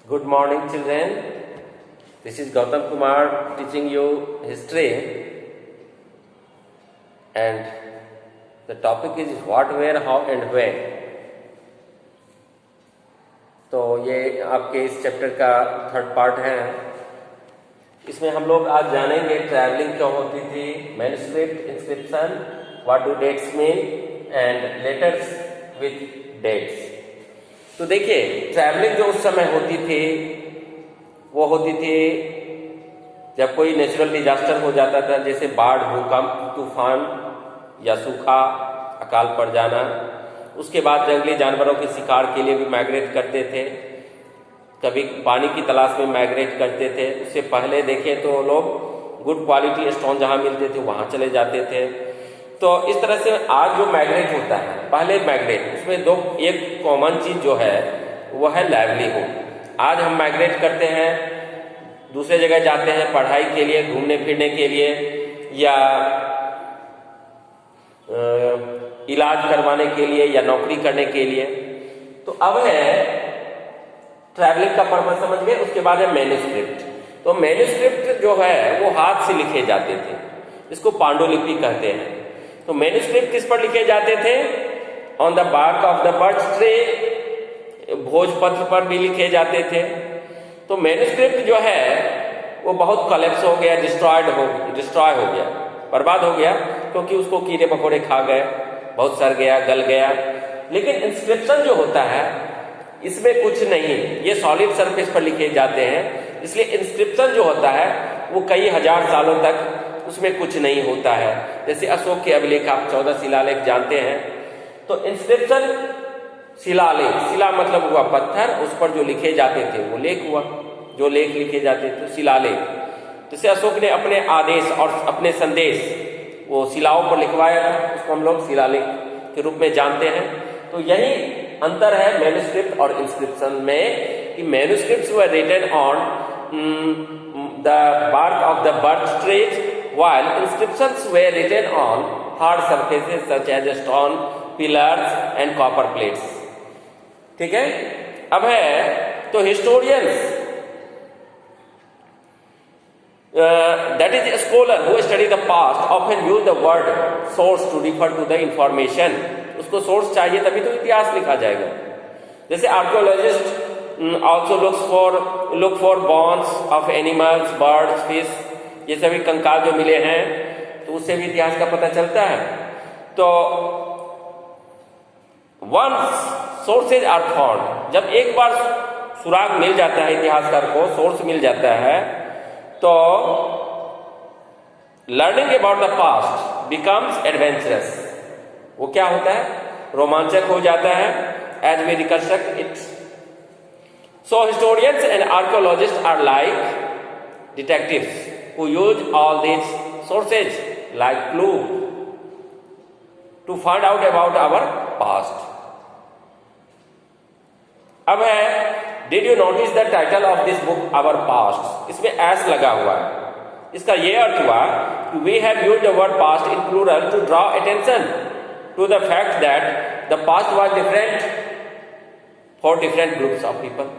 Good morning, children. This is Gautam Kumar teaching you history, and the topic is what, where, how and when. तो ये आपके इस chapter का third part है। इसमें हम लोग आज जानेंगे ट्रैवलिंग क्यों होती थी, manuscript, inscription, what do dates mean and letters with dates. तो देखिए, ट्रैवलिंग जो उस समय होती थी वो होती थी जब कोई नेचुरल डिजास्टर हो जाता था, जैसे बाढ़, भूकंप, तूफान या सूखा, अकाल पड़ जाना। उसके बाद जंगली जानवरों के शिकार के लिए भी माइग्रेट करते थे, कभी पानी की तलाश में माइग्रेट करते थे। उससे पहले देखें तो लोग गुड क्वालिटी स्टोन जहाँ मिलते थे वहाँ चले जाते थे। तो इस तरह से आज जो माइग्रेट होता है, पहले माइग्रेट, उसमें दो एक कॉमन चीज जो है वो है लाइवलीहुड। आज हम माइग्रेट करते हैं, दूसरे जगह जाते हैं पढ़ाई के लिए, घूमने फिरने के लिए या इलाज करवाने के लिए या नौकरी करने के लिए। तो अब है ट्रैवलिंग का पर्पस समझ गए। उसके बाद है मैन्युस्क्रिप्ट। तो मैन्युस्क्रिप्ट जो है वो हाथ से लिखे जाते थे, इसको पांडुलिपि कहते हैं। तो मैन्युस्क्रिप्ट किस पर लिखे जाते थे? On the bark of the birch tree, भोजपत्र पर भी लिखे जाते थे। तो मैन्युस्क्रिप्ट जो है वो बहुत कलेप्स हो गया, डिस्ट्रॉय हो गया, बर्बाद हो गया, क्योंकि उसको कीड़े मकोड़े खा गए, बहुत सड़ गया, गल गया। लेकिन इंस्क्रिप्शन जो होता है इसमें कुछ नहीं, ये सॉलिड सरफेस पर लिखे जाते हैं, इसलिए इंस्क्रिप्शन जो होता है वो कई हजार सालों तक उसमें कुछ नहीं होता है। जैसे अशोक के अभिलेख, आप 14 शिलालेख जानते हैं। तो इंस्क्रिप्शन शिलालेख, शिला मतलब हुआ पत्थर, उस पर जो लिखे जाते थे वो लेख हुआ, जो लेख लिखे जाते थे शिलालेख। जैसे अशोक ने अपने आदेश और अपने संदेश वो शिलाओं पर लिखवाया था, उसको हम लोग शिलालेख के रूप में जानते हैं। तो यही अंतर है मैन्युस्क्रिप्ट और इंस्क्रिप्शन में, कि manuscripts were written on the bark of the birch trees, while inscriptions were written on hard surfaces such as stone, pillars and copper plates। ठीक है। अब है तो historians, that is a scholar who study the past often use the word source to refer to the information। उसको source चाहिए तभी तो इतिहास लिखा जाएगा। जैसे archaeologist also look for bones of animals, birds, fish, ये सभी कंकाल जो मिले हैं तो उससे भी इतिहास का पता चलता है। तो once sources are found, जब एक बार सुराग मिल जाता है, इतिहासकार को सोर्स मिल जाता है, तो learning about the past becomes adventurous. वो क्या होता है? रोमांचक हो जाता है, as we reconstruct it. So historians and archaeologist are like detectives who use all these sources like clue to find out about our past। अब है, did you notice the title of this book our past? इसमें s लगा हुआ है। इसका ये अर्थ हुआ कि we have used the word past in plural to draw attention to the fact that the past was different for different groups of people।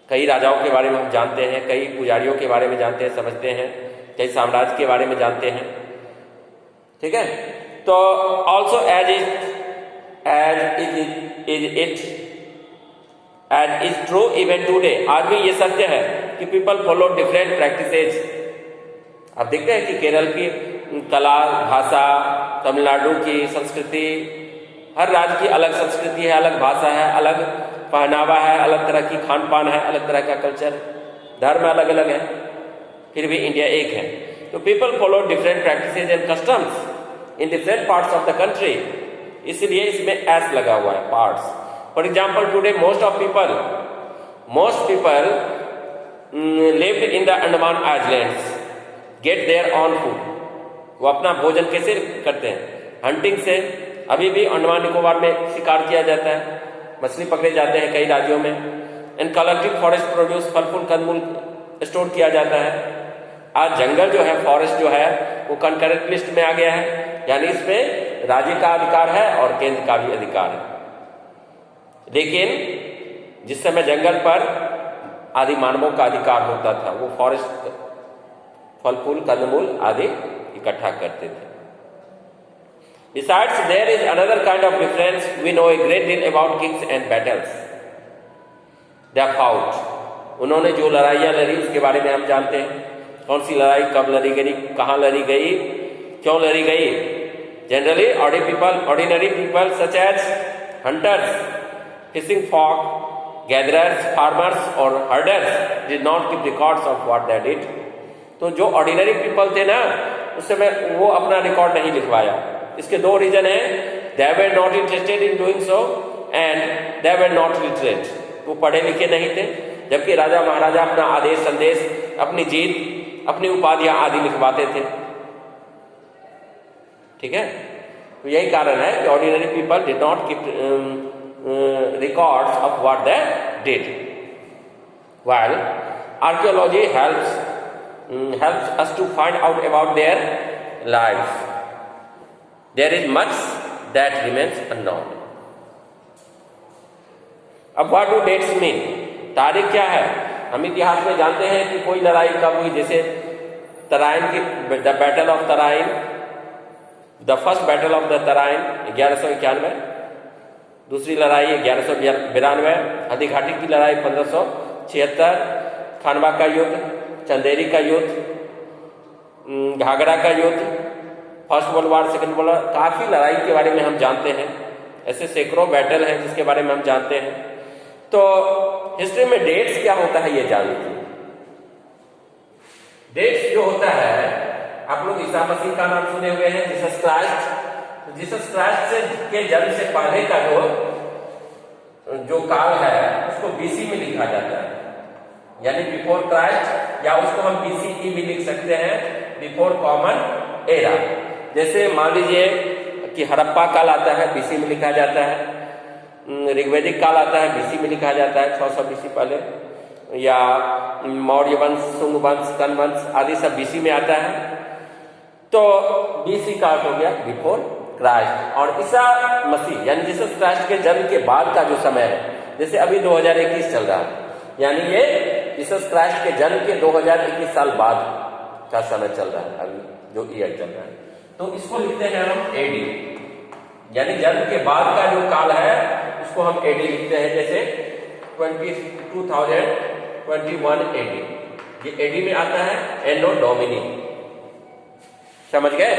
कई राजाओं के बारे में हम जानते हैं, कई पुजारियों के बारे में जानते हैं, समझते हैं, कई साम्राज्य के बारे में जानते हैं। ठीक है। तो also as is true even today, आज भी ये सत्य है कि पीपल फॉलो डिफरेंट प्रैक्टिसेज। आप देखते हैं कि केरल की कला, भाषा, तमिलनाडु की संस्कृति, हर राज्य की अलग संस्कृति है, अलग भाषा है, अलग पहनावा है, अलग तरह की खान पान है, अलग तरह का कल्चर, धर्म अलग अलग है, फिर भी इंडिया एक है। तो people follow different practices and customs in different parts of the country, इसलिए इसमें एस लगा हुआ है, parts. For example, today most people lived in the Andaman islands get their on food. वो अपना भोजन कैसे करते हैं? हंटिंग से। अभी भी अंडमान निकोबार में शिकार किया जाता है, मछली पकड़े जाते हैं कई राज्यों में। एंड कलेक्टिव फॉरेस्ट प्रोड्यूस, फल फूल कंदमूल स्टोर किया जाता है। आज जंगल जो है, फॉरेस्ट जो है, वो कंकरेंट लिस्ट में आ गया है, यानी इसमें राज्य का अधिकार है और केंद्र का भी अधिकार है। लेकिन जिस समय जंगल पर आदि मानवों का अधिकार होता था, वो फॉरेस्ट फल फूल कंदमूल आदि इकट्ठा करते थे। Besides, there is another kind of difference. We know a great deal about kings and battles they have fought. उन्होंने जो लड़ाइयाँ लड़ी उसके बारे में हम जानते हैं। कौन सी लड़ाई कब लड़ी गई, कहाँ लड़ी गई, क्यों लड़ी गई। Generally, ordinary people such as hunters, fishing folk, gatherers, farmers or herders did not keep records of what they did. तो जो ऑर्डिनरी पीपल थे ना, उस समय वो अपना रिकॉर्ड नहीं लिखवाया। इसके दो रीजन है, they were not interested in doing so and they were not literate, वो पढ़े लिखे नहीं थे। जबकि राजा महाराजा अपना आदेश संदेश, अपनी जीत, अपनी उपाधियां आदि लिखवाते थे। ठीक है, तो यही कारण है कि ordinary people did not keep records of what they did. While archaeology helps us to find out about their lives. There is much that remains unknown. अब what do dates mean? तारीख क्या है? हम इतिहास में जानते हैं कि कोई लड़ाई कब हुई, जैसे तराइन की the battle of Tarain, the first battle of the Tarain 1191, दूसरी लड़ाई 1192, हल्दी घाटी की लड़ाई 1576, खानवा का युद्ध, चंदेरी का युद्ध, घाघरा का युद्ध, first world war, second world war, काफी लड़ाई के बारे में हम जानते हैं। ऐसे सैकड़ों बैटल हैं जिसके बारे में हम जानते हैं। तो हिस्ट्री में डेट्स क्या होता है ये जान लीजिए। डेट्स जो होता है, आप लोग ईसा मसीह का नाम सुने हुए हैं, जीसस क्राइस्ट। जीसस क्राइस्ट से के जन्म से पहले का जो काल है उसको बीसी में लिखा जाता है, यानी बिफोर क्राइस्ट, या उसको हम बीसीई भी लिख सकते हैं, बिफोर कॉमन एरा। जैसे मान लीजिए कि हड़प्पा काल आता है, बीसी में लिखा जाता है। ऋग्वैदिक काल आता है, बीसी में लिखा जाता है 600 बीसी पहले, या मौर्य वंश, शुंग वंश, कन वंश आदि सब बीसी में आता है। तो बीसी का अर्थ हो गया बिफोर क्राइस्ट। और ईसा मसीह यानी जीसस क्राइस्ट के जन्म के बाद का जो समय है, जैसे अभी 2021 चल रहा है, यानी ये जीसस क्राइस्ट के जन्म के 2021 साल बाद का समय चल रहा है, अभी जो ईयर चल रहा है। तो इसको लिखते हैं हम एडी, यानी जन्म के बाद का जो काल है उसको हम एडी लिखते हैं। जैसे 2021 एडी, ये एडी में आता है, एनो डोमिनी। समझ गए?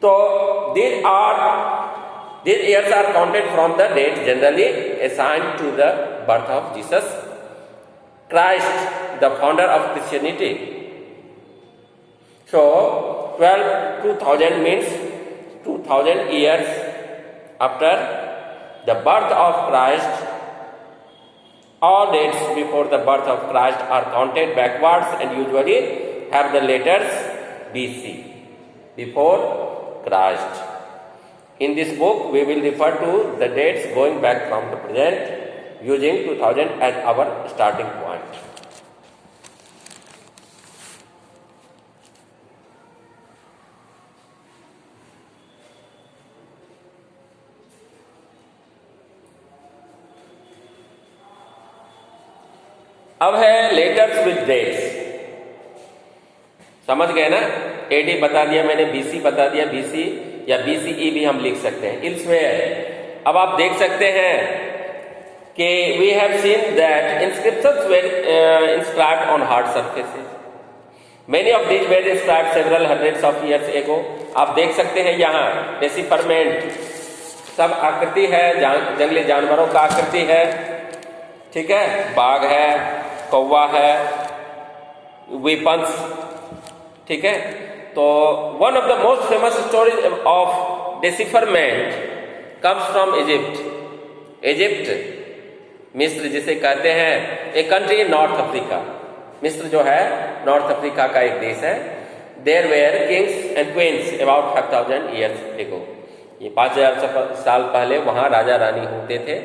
तो these years are counted from the date generally assigned to the birth of Jesus Christ, the founder of Christianity. So 2000 means 2000 years after the birth of Christ. All dates before the birth of Christ are counted backwards and usually have the letters BC, before Christ. In this book, we will refer to the dates going back from the present, using 2000 as our starting point. अब है letters with dates. समझ गए ना? AD बता दिया मैंने, BC बता दिया, बीसी या बीसीई भी हम लिख सकते हैं। इल्सवेयर अब आप देख सकते हैं कि we have seen that inscriptions were inscribed on hard surfaces. Many of these were inscribed several hundreds of years ago. आप देख सकते हैं यहाँ डेसिफरमेंट, सब आकृति है, जंगली जानवरों का आकृति है, ठीक है, बाघ है, कौवा है, वेपन्स, ठीक है। तो one of the most famous stories of decipherment comes from Egypt. Egypt, मिस्र जिसे कहते हैं, a country in North Africa. मिस्र जो है नॉर्थ अफ्रीका का एक देश है। There were kings and queens about 5000 years ago. ये 5000 साल पहले वहां राजा रानी होते थे।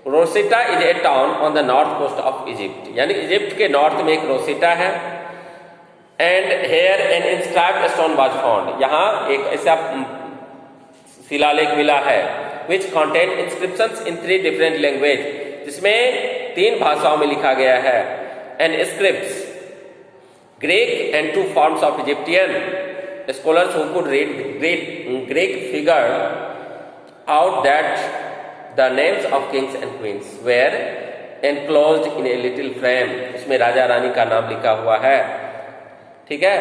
Rosetta is a town on the north coast of Egypt, यानी इजिप्ट के नॉर्थ में एक रोसेटा है। And here an inscribed stone was found, यहाँ एक ऐसा शिलालेख मिला है which contain inscriptions in 3 different language, जिसमें 3 भाषाओं में लिखा गया है, and scripts Greek and 2 forms of Egyptian. Scholars who could read Greek figured out that the names of kings and queens were enclosed in a little frame. उसमें राजा रानी का नाम लिखा हुआ है, ठीक है.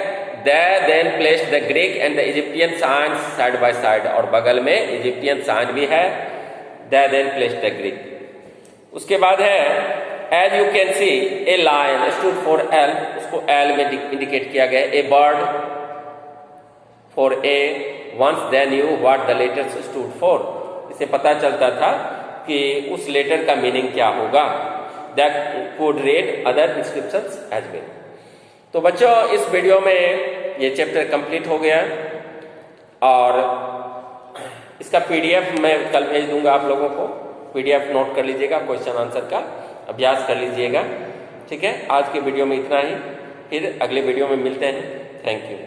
They then placed the Greek and the Egyptian signs side by side, और बगल में Egyptian sign भी है. They then placed the Greek. उसके बाद है, as you can see, a lion stood for L, उसको L में इंडिकेट किया गया. A bird for A. Once they knew what the letters stood for, इससे पता चलता था कि उस लेटर का मीनिंग क्या होगा. They could read other inscriptions as well. तो बच्चों, इस वीडियो में ये चैप्टर कंप्लीट हो गया और इसका पीडीएफ मैं कल भेज दूंगा आप लोगों को. पीडीएफ नोट कर लीजिएगा, क्वेश्चन आंसर का अभ्यास कर लीजिएगा, ठीक है. आज के वीडियो में इतना ही, फिर अगले वीडियो में मिलते हैं. Thank you.